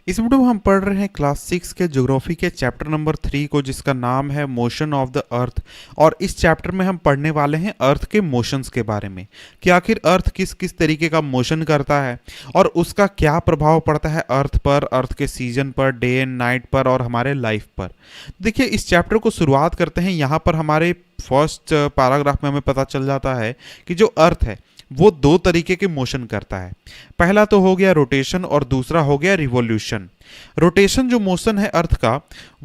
इस वीडियो में हम पढ़ रहे हैं क्लास 6 के ज्योग्राफी के चैप्टर नंबर 3 को, जिसका नाम है मोशन ऑफ द अर्थ। और इस चैप्टर में हम पढ़ने वाले हैं अर्थ के मोशंस के बारे में कि आखिर अर्थ किस किस तरीके का मोशन करता है और उसका क्या प्रभाव पड़ता है अर्थ पर, अर्थ के सीजन पर, डे एंड नाइट पर और हमारे लाइफ पर। देखिए, इस चैप्टर को शुरुआत करते हैं। यहाँ पर हमारे फर्स्ट पैराग्राफ में हमें पता चल जाता है कि जो अर्थ है वो दो तरीके के मोशन करता है। पहला तो हो गया रोटेशन और दूसरा हो गया रिवॉल्यूशन। रोटेशन जो मोशन है अर्थ का,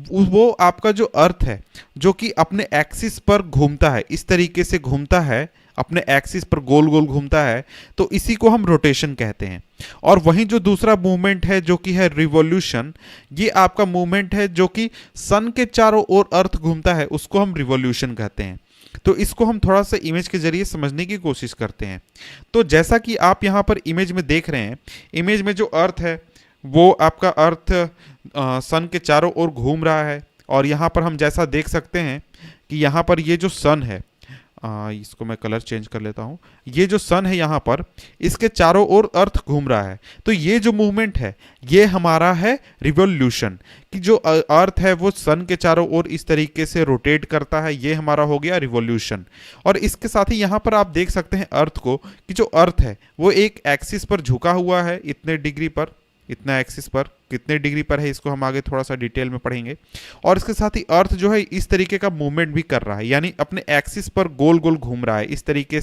वो आपका जो अर्थ है जो कि अपने एक्सिस पर घूमता है, इस तरीके से घूमता है, अपने एक्सिस पर गोल गोल घूमता है, तो इसी को हम रोटेशन कहते हैं। और वहीं जो दूसरा मूवमेंट है जो कि है रिवॉल्यूशन, ये आपका मूवमेंट है जो कि सन के चारों ओर अर्थ घूमता है, उसको हम रिवॉल्यूशन कहते हैं। तो इसको हम थोड़ा सा इमेज के जरिए समझने की कोशिश करते हैं। तो जैसा कि आप यहाँ पर इमेज में देख रहे हैं, इमेज में जो अर्थ है वो आपका अर्थ सन के चारों ओर घूम रहा है। और यहाँ पर हम जैसा देख सकते हैं कि यहाँ पर ये जो सन है, इसको मैं कलर चेंज कर लेता हूँ, ये जो सन है यहाँ पर, इसके चारों ओर अर्थ घूम रहा है। तो ये जो मूवमेंट है ये हमारा है रिवॉल्यूशन, कि जो अर्थ है वो सन के चारों ओर इस तरीके से रोटेट करता है, ये हमारा हो गया रिवॉल्यूशन। और इसके साथ ही यहाँ पर आप देख सकते हैं अर्थ को, कि जो अर्थ है वो एक एक्सिस पर झुका हुआ है, इतने डिग्री पर, इतना एक्सिस पर, कितने डिग्री पर है इसको हम आगे थोड़ा सा डिटेल में पढ़ेंगे। और इसके साथ ही अर्थ जो है इस तरीके का मूवमेंट भी कर रहा है, यानी अपने एक्सिस पर गोल गोल घूम रहा है, इस तरीके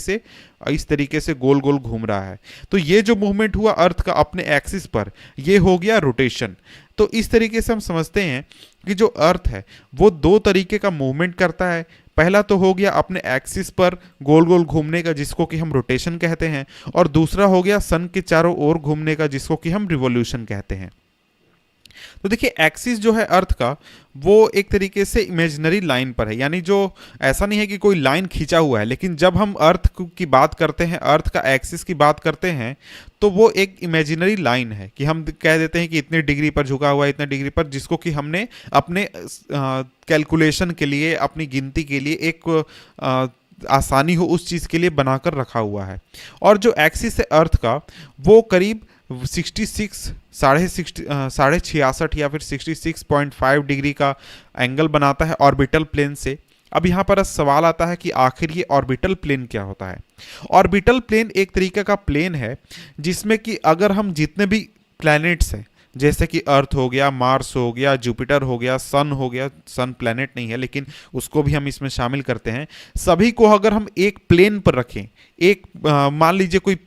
से गोल गोल घूम रहा है। तो ये जो मूवमेंट हुआ अर्थ का अपने एक्सिस पर, ये हो गया रोटेशन। तो इस तरीके से हम समझते हैं कि जो अर्थ है वो दो तरीके का मूवमेंट करता है। पहला तो हो गया अपने एक्सिस पर गोल गोल घूमने का, जिसको कि हम रोटेशन कहते हैं, और दूसरा हो गया सन के चारों ओर घूमने का, जिसको कि हम रिवॉल्यूशन कहते हैं। तो देखिए, एक्सिस जो है अर्थ का, वो एक तरीके से इमेजिनरी लाइन पर है, यानी जो ऐसा नहीं है कि कोई लाइन खींचा हुआ है, लेकिन जब हम अर्थ की बात करते हैं, अर्थ का एक्सिस की बात करते हैं, तो वो एक इमेजिनरी लाइन है कि हम कह देते हैं कि इतने डिग्री पर झुका हुआ है, इतने डिग्री पर, जिसको कि हमने अपने कैलकुलेशन के लिए, अपनी गिनती के लिए एक आसानी हो उस चीज़ के लिए बनाकर रखा हुआ है। और जो एक्सिस है अर्थ का, वो करीब 66 साढ़े 66 या फिर 66.5 डिग्री का एंगल बनाता है ऑर्बिटल प्लेन से। अब यहाँ पर सवाल आता है कि आखिर ये ऑर्बिटल प्लेन क्या होता है। ऑर्बिटल प्लेन एक तरीके का प्लेन है जिसमें कि अगर हम जितने भी प्लैनेट्स हैं, जैसे कि अर्थ हो गया, मार्स हो गया, जुपिटर हो गया, सन हो गया, सन प्लैनेट नहीं है लेकिन उसको भी हम इसमें शामिल करते हैं, सभी को अगर हम एक प्लेन पर रखें, एक मान लीजिए कोई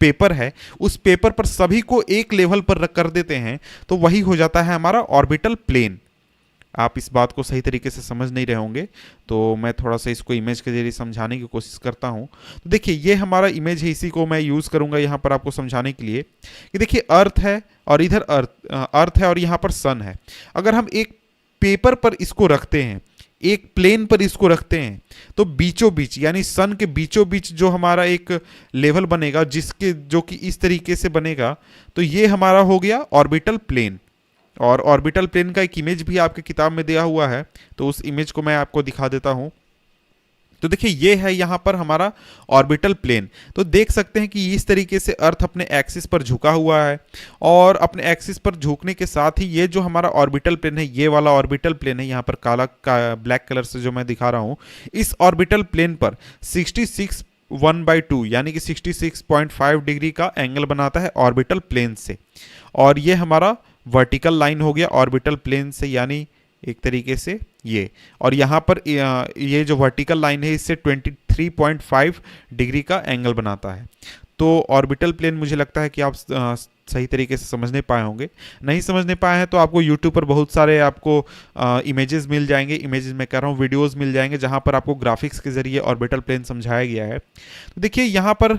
पेपर है, उस पेपर पर सभी को एक लेवल पर रख कर देते हैं, तो वही हो जाता है हमारा ऑर्बिटल प्लेन। आप इस बात को सही तरीके से समझ नहीं रहे होंगे, तो मैं थोड़ा सा इसको इमेज के जरिए समझाने की कोशिश करता हूँ। तो देखिए, ये हमारा इमेज है, इसी को मैं यूज़ करूँगा यहाँ पर आपको समझाने के लिए कि देखिए, अर्थ है और इधर अर्थ है और यहाँ पर सन है। अगर हम एक पेपर पर इसको रखते हैं, एक प्लेन पर इसको रखते हैं, तो बीचों बीच, यानी सन के बीचों बीच जो हमारा एक लेवल बनेगा, जिसके जो कि इस तरीके से बनेगा, तो ये हमारा हो गया ऑर्बिटल प्लेन। और ऑर्बिटल प्लेन का एक इमेज भी आपके किताब में दिया हुआ है, तो उस इमेज को मैं आपको दिखा देता हूं। तो देखिए, ये है यहाँ पर हमारा ऑर्बिटल प्लेन। तो देख सकते हैं कि इस तरीके से अर्थ अपने एक्सिस पर झुका हुआ है, और अपने एक्सिस पर झुकने के साथ ही ये जो हमारा ऑर्बिटल प्लेन है, ये वाला ऑर्बिटल प्लेन है, यहाँ पर ब्लैक कलर से जो मैं दिखा रहा हूँ, इस ऑर्बिटल प्लेन पर 66 यानी कि 66.5 डिग्री का एंगल बनाता है ऑर्बिटल प्लेन से। और ये हमारा वर्टिकल लाइन हो गया ऑर्बिटल प्लेन से, यानी एक तरीके से ये, और यहाँ पर ये जो वर्टिकल लाइन है इससे 23.5 डिग्री का एंगल बनाता है। तो ऑर्बिटल प्लेन मुझे लगता है कि आप सही तरीके से समझने पाए होंगे। नहीं समझने पाए हैं तो आपको यूट्यूब पर बहुत सारे आपको इमेजेस मिल जाएंगे, इमेजेस मैं कह रहा हूँ, वीडियोस मिल जाएंगे, जहाँ पर आपको ग्राफिक्स के जरिए ऑर्बिटल प्लेन समझाया गया है। तो देखिए, यहाँ पर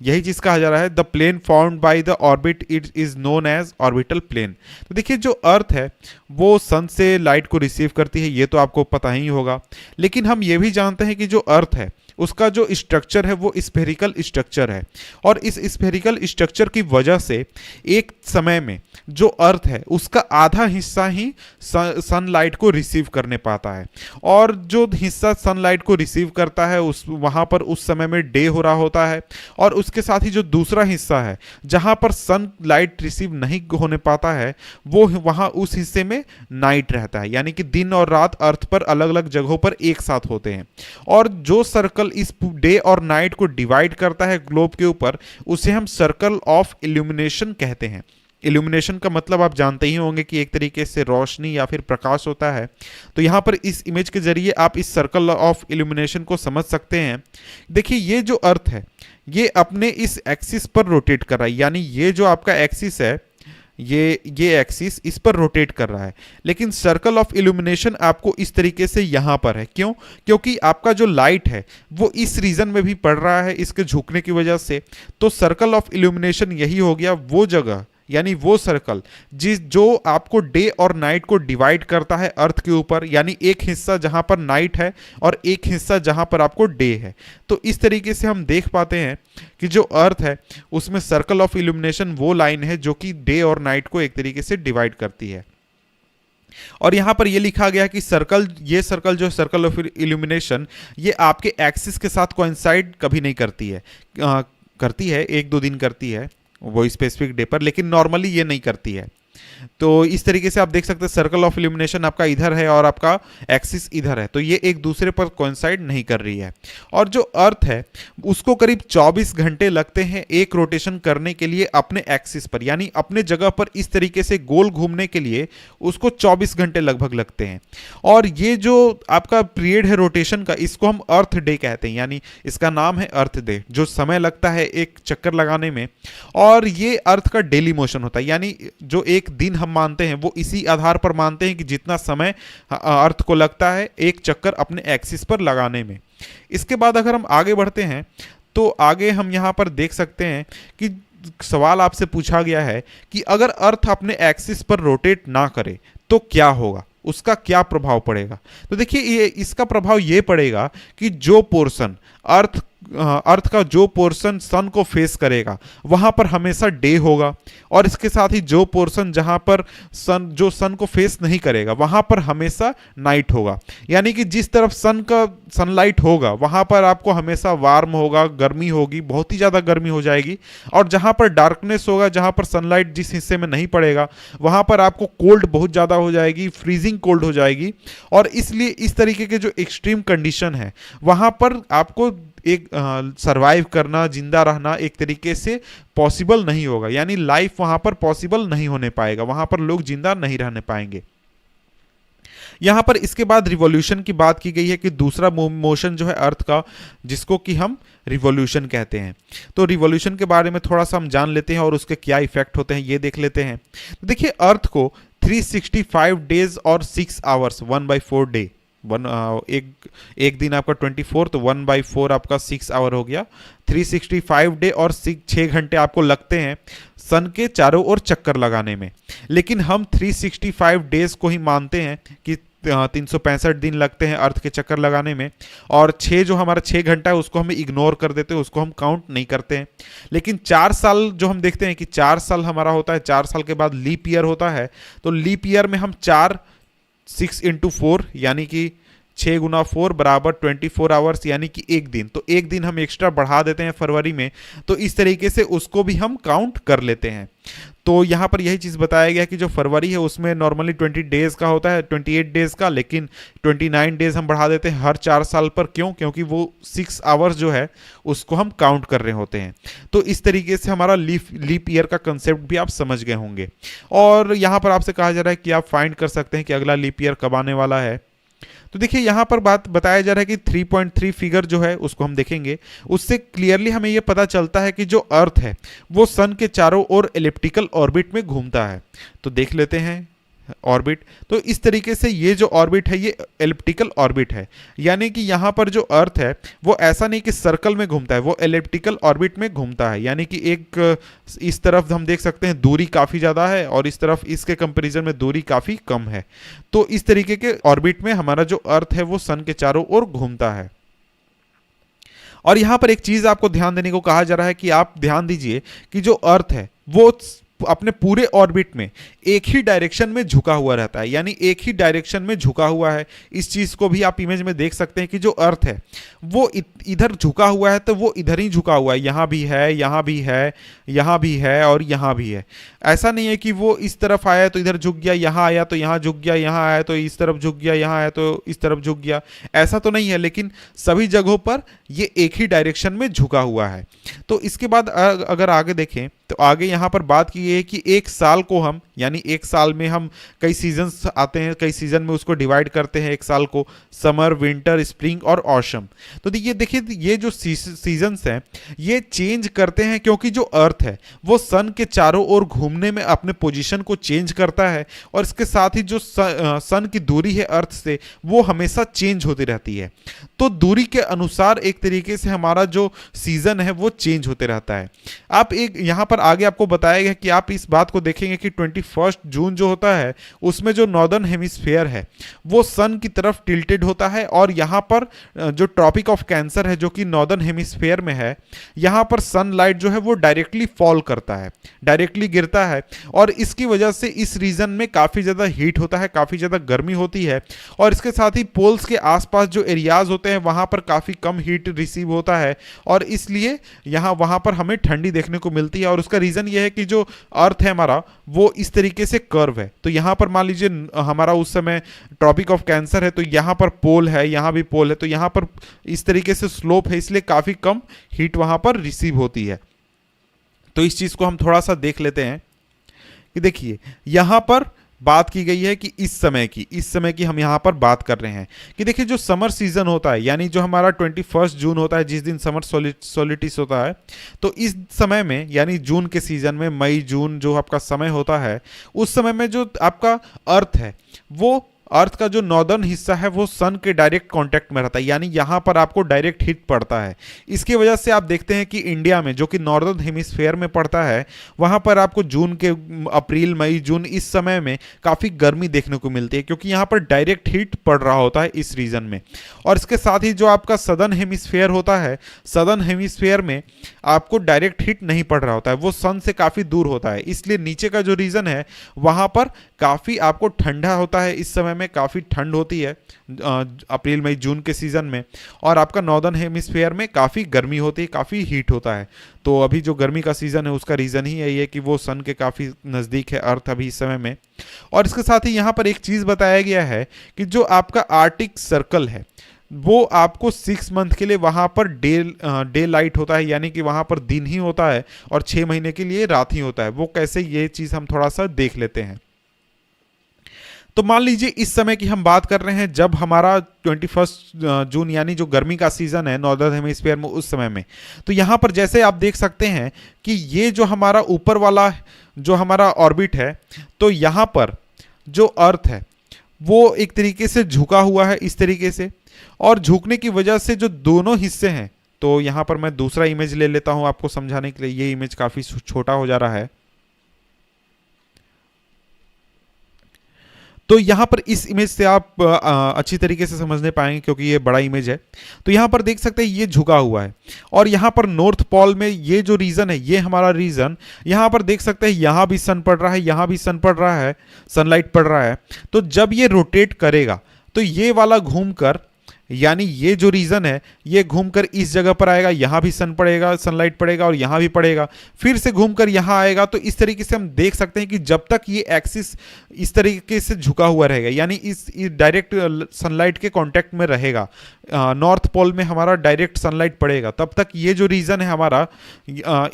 यही चीज कहा जा रहा है, the plane formed by the orbit it is known as orbital plane. तो देखिए, जो अर्थ है वो सन से लाइट को रिसीव करती है, ये तो आपको पता ही होगा, लेकिन हम ये भी जानते हैं कि जो अर्थ है उसका जो स्ट्रक्चर है वो स्फेरिकल स्ट्रक्चर है, और इस स्फेरिकल स्ट्रक्चर की वजह से एक समय में जो अर्थ है उसका आधा हिस्सा ही सनलाइट को रिसीव करने पाता है, और जो हिस्सा सनलाइट को रिसीव करता है उस वहां पर उस समय में डे हो रहा होता है, और उसके साथ ही जो दूसरा हिस्सा है जहां पर सनलाइट रिसीव नहीं होने पाता है वो वहां उस हिस्से में नाइट रहता है, यानी कि दिन और रात अर्थ पर अलग अलग जगहों पर एक साथ होते हैं। और जो सर्कल इस डे और नाइट को डिवाइड करता है ग्लोब के ऊपर, उसे हम सर्कल ऑफ इल्यूमिनेशन कहते हैं। इल्यूमिनेशन का मतलब आप जानते ही होंगे कि एक तरीके से रोशनी या फिर प्रकाश होता है। तो यहाँ पर इस इमेज के जरिए आप इस सर्कल ऑफ इल्यूमिनेशन को समझ सकते हैं। देखिए ये जो अर्थ है ये अपने इस एक्सिस पर रोटेट कर रहा है, यानी ये जो आपका एक्सिस है ये एक्सिस इस पर रोटेट कर रहा है, लेकिन सर्कल ऑफ इल्यूमिनेशन आपको इस तरीके से यहां पर है। क्यों? क्योंकि आपका जो लाइट है वो इस रीजन में भी पड़ रहा है इसके झुकने की वजह से। तो सर्कल ऑफ इल्यूमिनेशन यही हो गया वो जगह, यानी वो सर्कल जो आपको डे और नाइट को डिवाइड करता है अर्थ के ऊपर, यानी एक हिस्सा जहां पर नाइट है और एक हिस्सा जहां पर आपको डे है। तो इस तरीके से हम देख पाते हैं कि जो अर्थ है उसमें सर्कल ऑफ इल्यूमिनेशन वो लाइन है जो कि डे और नाइट को एक तरीके से डिवाइड करती है। और यहां पर ये लिखा गया कि ये सर्कल जो सर्कल ऑफ इल्यूमिनेशन ये आपके एक्सिस के साथ कोइंसाइड कभी नहीं करती है, करती है 1-2 दिन करती है वो स्पेसिफिक डे पर, लेकिन नॉर्मली ये नहीं करती है। तो इस तरीके से आप देख सकते हैं सर्कल ऑफ इल्यूमिनेशन आपका इधर है और आपका एक्सिस इधर है, तो ये एक दूसरे पर कोइंसाइड नहीं कर रही है। और जो अर्थ है उसको करीब 24 घंटे लगते हैं एक रोटेशन करने के लिए अपने एक्सिस पर, यानी अपने जगह पर इस तरीके से गोल घूमने के लिए उसको 24 घंटे लगभग लगते हैं। और ये जो आपका पीरियड है रोटेशन का इसको हम अर्थ डे कहते हैं, यानी इसका नाम है अर्थ डे, जो समय लगता है एक चक्कर लगाने में। और ये अर्थ का डेली मोशन होता है, यानी जो एक दिन हम मानते हैं वो इसी आधार पर मानते हैं कि जितना समय अर्थ को लगता है एक चक्कर अपने एक्सिस पर लगाने में। इसके बाद अगर हम आगे बढ़ते हैं तो आगे हम यहां पर देख सकते हैं कि सवाल आपसे पूछा गया है कि अगर अर्थ अपने एक्सिस पर रोटेट ना करे तो क्या होगा, उसका क्या प्रभाव पड़ेगा। तो देखिए ये इसका प्रभाव ये पड़ेगा कि जो पोर्शन अर्थ का जो पोर्शन सन को फेस करेगा वहां पर हमेशा डे होगा, और इसके साथ ही जो पोर्शन जहां पर जो सन को फेस नहीं करेगा वहां पर हमेशा नाइट होगा। यानी कि जिस तरफ सनलाइट होगा वहां पर आपको हमेशा वार्म होगा, गर्मी होगी, बहुत ही ज्यादा गर्मी हो जाएगी, और जहां पर डार्कनेस होगा, जहां पर सनलाइट जिस हिस्से में नहीं पड़ेगा वहां पर आपको कोल्ड बहुत ज्यादा हो जाएगी, फ्रीजिंग कोल्ड हो जाएगी। और इसलिए इस तरीके के जो एक्सट्रीम कंडीशन है वहां पर आपको एक सरवाइव करना, जिंदा रहना एक तरीके से पॉसिबल नहीं होगा, यानी लाइफ वहां पर पॉसिबल नहीं होने पाएगा, वहां पर लोग जिंदा नहीं रहने पाएंगे। यहां पर इसके बाद रिवॉल्यूशन की बात की गई है कि दूसरा मोशन जो है अर्थ का जिसको कि हम रिवॉल्यूशन कहते हैं। तो रिवॉल्यूशन के बारे में थोड़ा सा हम जान लेते हैं और उसके क्या इफेक्ट होते हैं ये देख लेते हैं। तो देखिए अर्थ को 365 डेज और 6 आवर्स 1/4 डे, एक दिन आपका 24 तो 1/4 आपका 6 आवर हो गया। 365 डे और 6 घंटे आपको लगते हैं सन के चारों ओर चक्कर लगाने में, लेकिन हम 365 डेज को ही मानते हैं कि 365 दिन लगते हैं अर्थ के चक्कर लगाने में, और 6 जो हमारा 6 घंटा है उसको हम इग्नोर कर देते हैं, उसको हम काउंट नहीं करते हैं। लेकिन 4 साल जो हम देखते हैं कि 4 साल हमारा होता है, 4 साल के बाद लीप ईयर होता है, तो लीप ईयर में हम 6 × 4 यानी कि 6 × 4 बराबर 24 आवर्स, यानी कि एक दिन, तो एक दिन हम एक्स्ट्रा बढ़ा देते हैं फरवरी में, तो इस तरीके से उसको भी हम काउंट कर लेते हैं। तो यहाँ पर यही चीज़ बताया गया कि जो फरवरी है उसमें नॉर्मली 20 डेज का होता है, 28 डेज का, लेकिन 29 डेज हम बढ़ा देते हैं हर 4 साल पर। क्यों? क्योंकि वो 6 आवर्स जो है उसको हम काउंट कर रहे होते हैं। तो इस तरीके से हमारा लीप ईयर का कंसेप्ट भी आप समझ गए होंगे। और यहाँ पर आपसे कहा जा रहा है कि आप फाइंड कर सकते हैं कि अगला लीप ईयर कब आने वाला है। तो देखिए यहाँ पर बात बताया जा रहा है कि 3.3 फिगर जो है उसको हम देखेंगे, उससे क्लियरली हमें ये पता चलता है कि जो अर्थ है वो सन के चारों ओर एलिप्टिकल ऑर्बिट में घूमता है। तो देख लेते हैं ऑर्बिट। तो इस तरीके से ये जो ऑर्बिट है ये एलिप्टिकल ऑर्बिट है, यानी कि यहाँ पर जो अर्थ है वो ऐसा नहीं कि सर्कल में घूमता है, वो एलिप्टिकल ऑर्बिट में घूमता है। यानी कि एक इस तरफ हम देख सकते हैं दूरी काफ़ी ज़्यादा है और इस तरफ इसके कंपैरिजन में दूरी काफ़ी कम है। तो इस तरीके के ऑर्बिट में हमारा जो अर्थ है वो सन के चारों ओर घूमता है। और यहाँ पर एक चीज आपको ध्यान देने को कहा जा रहा है कि आप ध्यान दीजिए कि जो अर्थ है वो अपने पूरे ऑर्बिट में एक ही डायरेक्शन में झुका हुआ रहता है, यानी एक ही डायरेक्शन में झुका हुआ है। इस चीज को भी आप इमेज में देख सकते हैं कि जो अर्थ है वो इधर झुका हुआ है, तो वो इधर ही झुका हुआ है, यहाँ भी है, यहाँ भी है, यहाँ भी है और यहाँ भी है। ऐसा नहीं है कि वो इस तरफ आया तो इधर झुक गया, यहाँ आया तो यहाँ झुक गया, यहाँ आया तो इस तरफ झुक गया, यहाँ आया तो इस तरफ झुक गया, ऐसा तो नहीं है। लेकिन सभी जगहों पर ये एक ही डायरेक्शन में झुका हुआ है। तो इसके बाद अगर आगे देखें तो आगे यहाँ पर बात की है कि एक साल को हम, यानी एक साल में हम कई सीजन्स आते हैं, कई सीजन में उसको डिवाइड करते हैं एक साल को, समर, विंटर, स्प्रिंग और ऑसम। तो देखिए ये जो सीजन्स हैं ये चेंज करते हैं क्योंकि जो अर्थ है वो सन के चारों ओर घूमने में अपने पोजीशन को चेंज करता है, और इसके साथ ही जो सन की दूरी है अर्थ से वो हमेशा चेंज होती रहती है। तो दूरी के अनुसार एक तरीके से हमारा जो सीजन है वो चेंज होते रहता है। आप एक यहाँ पर आगे आपको बताया गया कि आप इस बात को देखेंगे कि 21 जून जो होता है उसमें जो नॉर्दर्न हेमिस्फीयर है वो सन की तरफ टिल्टेड होता है, और यहाँ पर जो ट्रॉपिक ऑफ कैंसर है जो कि नॉर्दर्न हेमिस्फीयर में है, यहाँ पर सनलाइट जो है वो डायरेक्टली फॉल करता है, डायरेक्टली गिरता है, और इसकी वजह से इस रीजन में काफ़ी ज़्यादा हीट होता है, काफ़ी ज़्यादा गर्मी होती है। और इसके साथ ही पोल्स के आसपास जो एरियाज होते हैं वहाँ पर काफ़ी कम हीट रिसीव होता है, और इसलिए यहाँ वहाँ पर हमें ठंडी देखने को मिलती है। और उसका रीज़न ये है कि जो अर्थ है हमारा वो इस तरीके से कर्व है। तो यहाँ पर मान लीजिए हमारा उस समय ट्रॉपिक ऑफ कैंसर है, तो यहाँ पर पोल है, यहाँ भी पोल है, तो यहाँ पर इस तरीके से स्लोप है, इसलिए काफ़ी कम हीट वहाँ पर रिसीव होती है। तो इस चीज़ को हम थोड़ा सा देख लेते हैं कि देखिए यहाँ पर बात की गई है कि इस समय की हम यहाँ पर बात कर रहे हैं कि देखिए जो समर सीजन होता है, यानी जो हमारा 21 जून होता है जिस दिन समर सोलिटिस होता है, तो इस समय में यानी जून के सीजन में मई जून जो आपका समय होता है, उस समय में जो आपका अर्थ है वो अर्थ का जो नॉर्दर्न हिस्सा है वो सन के डायरेक्ट कांटेक्ट में रहता है, यानी यहाँ पर आपको डायरेक्ट हीट पड़ता है। इसकी वजह से आप देखते हैं कि इंडिया में जो कि नॉर्दर्न हेमिस्फीयर में पड़ता है वहाँ पर आपको जून के अप्रैल मई जून इस समय में काफ़ी गर्मी देखने को मिलती है, क्योंकि यहाँ पर डायरेक्ट हीट पड़ रहा होता है इस रीजन में। और इसके साथ ही जो आपका सदर्न हेमिस्फीयर होता है, सदर्न हेमिस्फीयर में आपको डायरेक्ट हीट नहीं पड़ रहा होता है, वो सन से काफ़ी दूर होता है, इसलिए नीचे का जो रीजन है वहाँ पर काफ़ी आपको ठंडा होता है, इस समय में काफ़ी ठंड होती है अप्रैल मई जून के सीज़न में, और आपका नॉर्दर्न हेमिस्फीयर में काफ़ी गर्मी होती है, काफ़ी हीट होता है। तो अभी जो गर्मी का सीज़न है उसका रीज़न ही यही है कि वो सन के काफ़ी नज़दीक है अर्थ अभी इस समय में। और इसके साथ ही यहाँ पर एक चीज़ बताया गया है कि जो आपका आर्टिक सर्कल है वो आपको 6 मंथ के लिए वहाँ पर डे लाइट होता है, यानी कि वहाँ पर दिन ही होता है, और 6 महीने के लिए रात ही होता है। वो कैसे, ये चीज़ हम थोड़ा सा देख लेते हैं। तो मान लीजिए इस समय की हम बात कर रहे हैं जब हमारा 21 जून यानी जो गर्मी का सीजन है नॉर्दर्न हेमिस्फीयर में उस समय में, तो यहाँ पर जैसे आप देख सकते हैं कि ये जो हमारा ऊपर वाला जो हमारा ऑर्बिट है, तो यहाँ पर जो अर्थ है वो एक तरीके से झुका हुआ है इस तरीके से, और झुकने की वजह से जो दोनों हिस्से हैं, तो यहाँ पर मैं दूसरा इमेज ले लेता हूँ आपको समझाने के लिए, ये इमेज काफ़ी छोटा हो जा रहा है। तो यहाँ पर इस इमेज से आप अच्छी तरीके से समझने पाएंगे क्योंकि ये बड़ा इमेज है। तो यहाँ पर देख सकते हैं ये झुका हुआ है, और यहाँ पर नॉर्थ पोल में ये जो रीजन है ये हमारा रीजन, यहाँ पर देख सकते हैं यहाँ भी सन पड़ रहा है, यहाँ भी सन पड़ रहा है, सनलाइट पड़ रहा है। तो जब ये रोटेट करेगा तो ये वाला घूमकर, यानी ये जो रीजन है ये घूमकर इस जगह पर आएगा, यहाँ भी सन पड़ेगा, सनलाइट पड़ेगा, और यहाँ भी पड़ेगा, फिर से घूमकर यहाँ आएगा। तो इस तरीके से हम देख सकते हैं कि जब तक ये एक्सिस इस तरीके से झुका हुआ रहेगा, यानी इस डायरेक्ट सनलाइट के कांटेक्ट में रहेगा, नॉर्थ पोल में हमारा डायरेक्ट सनलाइट पड़ेगा, तब तक ये जो रीजन है हमारा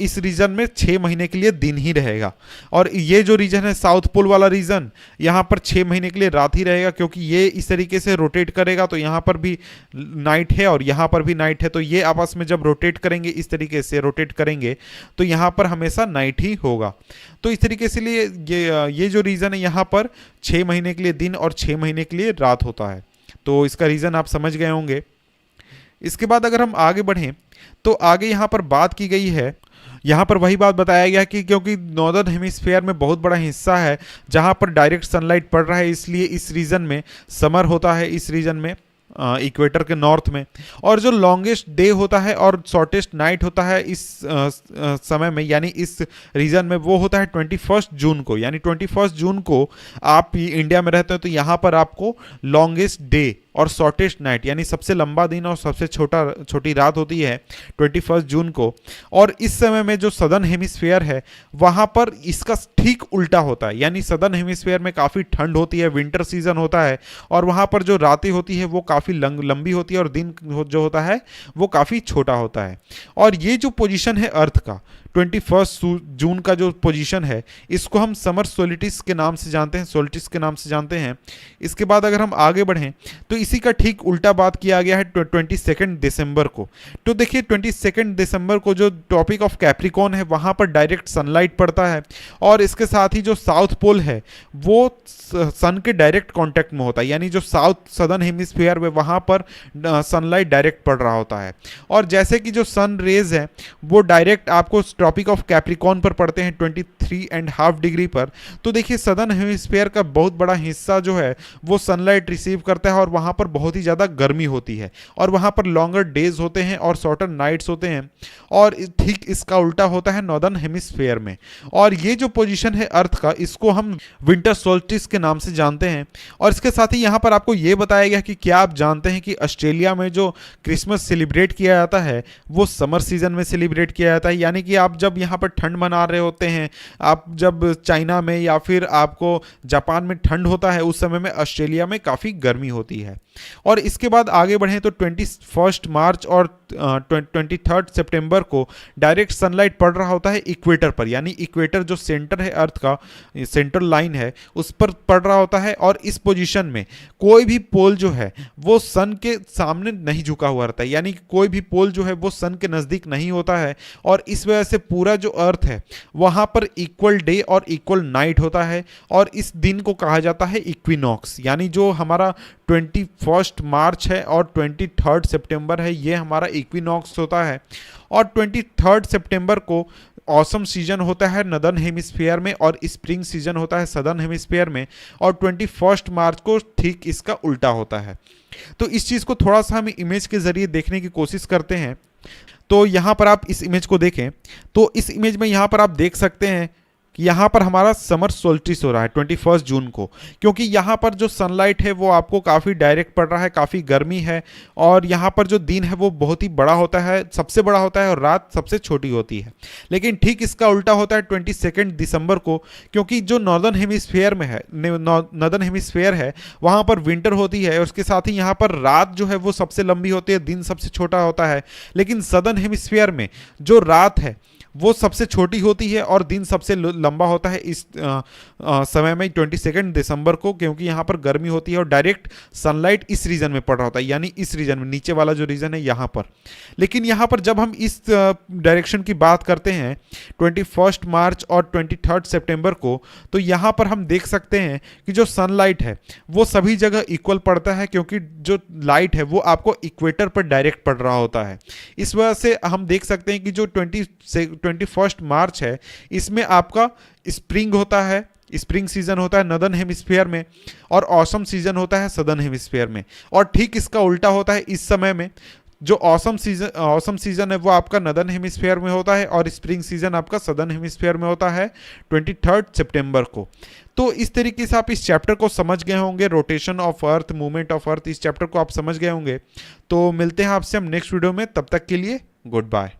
इस रीजन में 6 महीने के लिए दिन ही रहेगा। और ये जो रीजन है साउथ पोल वाला रीजन, यहाँ पर 6 महीने के लिए रात ही रहेगा, क्योंकि ये इस तरीके से रोटेट करेगा, तो यहाँ पर भी नाइट है और यहाँ पर भी नाइट है। तो ये आपस में जब रोटेट करेंगे, इस तरीके से रोटेट करेंगे, तो यहाँ पर हमेशा नाइट ही होगा। तो इस तरीके से लिए ये जो रीजन है यहाँ पर 6 महीने के लिए दिन और 6 महीने के लिए रात होता है। तो इसका रीजन आप समझ गए होंगे। इसके बाद अगर हम आगे बढ़ें तो आगे यहाँ पर बात की गई है, यहाँ पर वही बात बताया गया कि क्योंकि नॉर्दर्न हेमिस्फीयर में बहुत बड़ा हिस्सा है जहाँ पर डायरेक्ट सनलाइट पड़ रहा है, इसलिए इस रीजन में समर होता है, इस रीजन में, इक्वेटर के नॉर्थ में। और जो लॉन्गेस्ट डे होता है और शॉर्टेस्ट नाइट होता है इस समय में, यानी इस रीजन में, वो होता है 21 जून को। यानी 21 जून को आप इंडिया में रहते हो तो यहाँ पर आपको लॉन्गेस्ट डे और शॉर्टेस्ट नाइट, यानी सबसे लंबा दिन और सबसे छोटी रात होती है 21 जून को। और इस समय में जो सदर्न हेमिस्फीयर है वहाँ पर इसका ठीक उल्टा होता है, यानी सदर्न हेमिस्फीयर में काफ़ी ठंड होती है, विंटर सीजन होता है, और वहाँ पर जो रातें होती है वो काफ़ी लंबी होती है और दिन जो होता है वो काफ़ी छोटा होता है। और ये जो पोजीशन है अर्थ का 21 जून का जो पोजीशन है, इसको हम समर सोलिटिस के नाम से जानते हैं, सोलिटिस के नाम से जानते हैं। इसके बाद अगर हम आगे बढ़ें तो इसी का ठीक उल्टा बात किया गया है 22 दिसंबर को। तो देखिए 22 दिसंबर को जो टॉपिक ऑफ कैप्रिकॉन है वहाँ पर डायरेक्ट सनलाइट पड़ता है, और इसके साथ ही जो साउथ पोल है वो सन के डायरेक्ट कांटेक्ट में होता है, यानी जो साउथ सदर्न हेमिस्फीयर में वहाँ पर सनलाइट डायरेक्ट पड़ रहा होता है। और जैसे कि जो सन रेज है वो डायरेक्ट आपको ट्रॉपिक ऑफ कैप्रिकॉन पर पड़ते हैं 23.5 डिग्री पर। तो देखिए सदर्न हेमिस्फीयर का बहुत बड़ा हिस्सा जो है वो सनलाइट रिसीव करता है और वहाँ पर बहुत ही ज़्यादा गर्मी होती है, और वहाँ पर लॉन्गर डेज होते हैं और शॉर्टर नाइट्स होते हैं। और ठीक इसका उल्टा होता है नॉर्दर्न हेमिस्फीयर में। और ये जो पोजीशन है अर्थ का, इसको हम विंटर सोल्स्टिस के नाम से जानते हैं। और इसके साथ ही यहाँ पर आपको ये बताया गया कि क्या आप जानते हैं कि ऑस्ट्रेलिया में जो क्रिसमस सेलिब्रेट किया जाता है वो समर सीजन में सेलिब्रेट किया जाता है। यानी कि आप जब यहाँ पर ठंड मना रहे होते हैं, आप जब चाइना में या फिर आपको जापान में ठंड होता है, उस समय में ऑस्ट्रेलिया में काफ़ी गर्मी होती है। और इसके बाद आगे बढ़ें तो 21 मार्च और 23 सितंबर को डायरेक्ट सनलाइट पड़ रहा होता है इक्वेटर पर, यानी इक्वेटर जो सेंटर है अर्थ का, सेंट्रल लाइन है, उस पर पड़ रहा होता है। और इस पोजीशन में कोई भी पोल जो है वो सन के सामने नहीं झुका हुआ रहता है, यानी कोई भी पोल जो है वो सन के नज़दीक नहीं होता है। और इस वजह से पूरा जो अर्थ है वहाँ पर इक्वल डे और इक्वल नाइट होता है। और इस दिन को कहा जाता है इक्विनॉक्स, यानी जो हमारा 21 मार्च है और 23 सितंबर है, ये हमारा इक्विनॉक्स होता है। और 23 सितंबर को ऑसम सीजन होता है नॉर्दर्न हेमिस्फीयर में और स्प्रिंग सीजन होता है सदर्न हेमिस्फीयर में। और 21 मार्च को ठीक इसका उल्टा होता है। तो इस चीज़ को थोड़ा सा हम इमेज के ज़रिए देखने की कोशिश करते हैं। तो यहाँ पर आप इस इमेज को देखें तो इस इमेज में यहाँ पर आप देख सकते हैं कि यहाँ पर हमारा समर सोल्स्टिस हो रहा है 21 जून को, क्योंकि यहाँ पर जो सनलाइट है वो आपको काफ़ी डायरेक्ट पड़ रहा है, काफ़ी गर्मी है, और यहाँ पर जो दिन है वो बहुत ही बड़ा होता है, सबसे बड़ा होता है, और रात सबसे छोटी होती है। लेकिन ठीक इसका उल्टा होता है 22 दिसंबर को, क्योंकि जो नॉर्दर्न हेमिस्फीयर में है, नॉर्दर्न हेमिस्फीयर है, वहाँ पर विंटर होती है, और उसके साथ ही यहाँ पर रात जो है वो सबसे लंबी होती है, दिन सबसे छोटा होता है। लेकिन सदर्न हेमिस्फीयर में जो रात है वो सबसे छोटी होती है और दिन सबसे लंबा होता है इस समय में 22 दिसंबर को, क्योंकि यहाँ पर गर्मी होती है और डायरेक्ट सनलाइट इस रीजन में पड़ रहा होता है, यानी इस रीजन में, नीचे वाला जो रीजन है यहाँ पर। लेकिन यहाँ पर जब हम इस डायरेक्शन की बात करते हैं 21 मार्च और 23 सितंबर को, तो यहाँ पर हम देख सकते हैं कि जो सनलाइट है वो सभी जगह इक्वल पड़ता है, क्योंकि जो लाइट है वो आपको इक्वेटर पर डायरेक्ट पड़ रहा होता है। इस वजह से हम देख सकते हैं कि जो 21 मार्च है इसमें आपका स्प्रिंग होता है, स्प्रिंग सीजन होता है नॉर्दर्न हेमिस्फीयर में, और ऑसम सीजन होता है सदर्न हेमिस्फीयर में। और ठीक इसका उल्टा होता है इस समय में, जो ऑसम सीजन है वो आपका नॉर्दर्न हेमिस्फीयर में होता है और स्प्रिंग सीजन आपका सदर्न हेमिस्फीयर में होता है 23 सितंबर को। तो इस तरीके से आप इस चैप्टर को समझ गए होंगे, rotation of earth, movement of earth, इस चैप्टर को आप समझ गए होंगे। तो मिलते हैं आपसे हम नेक्स्ट वीडियो में, तब तक के लिए गुड बाय।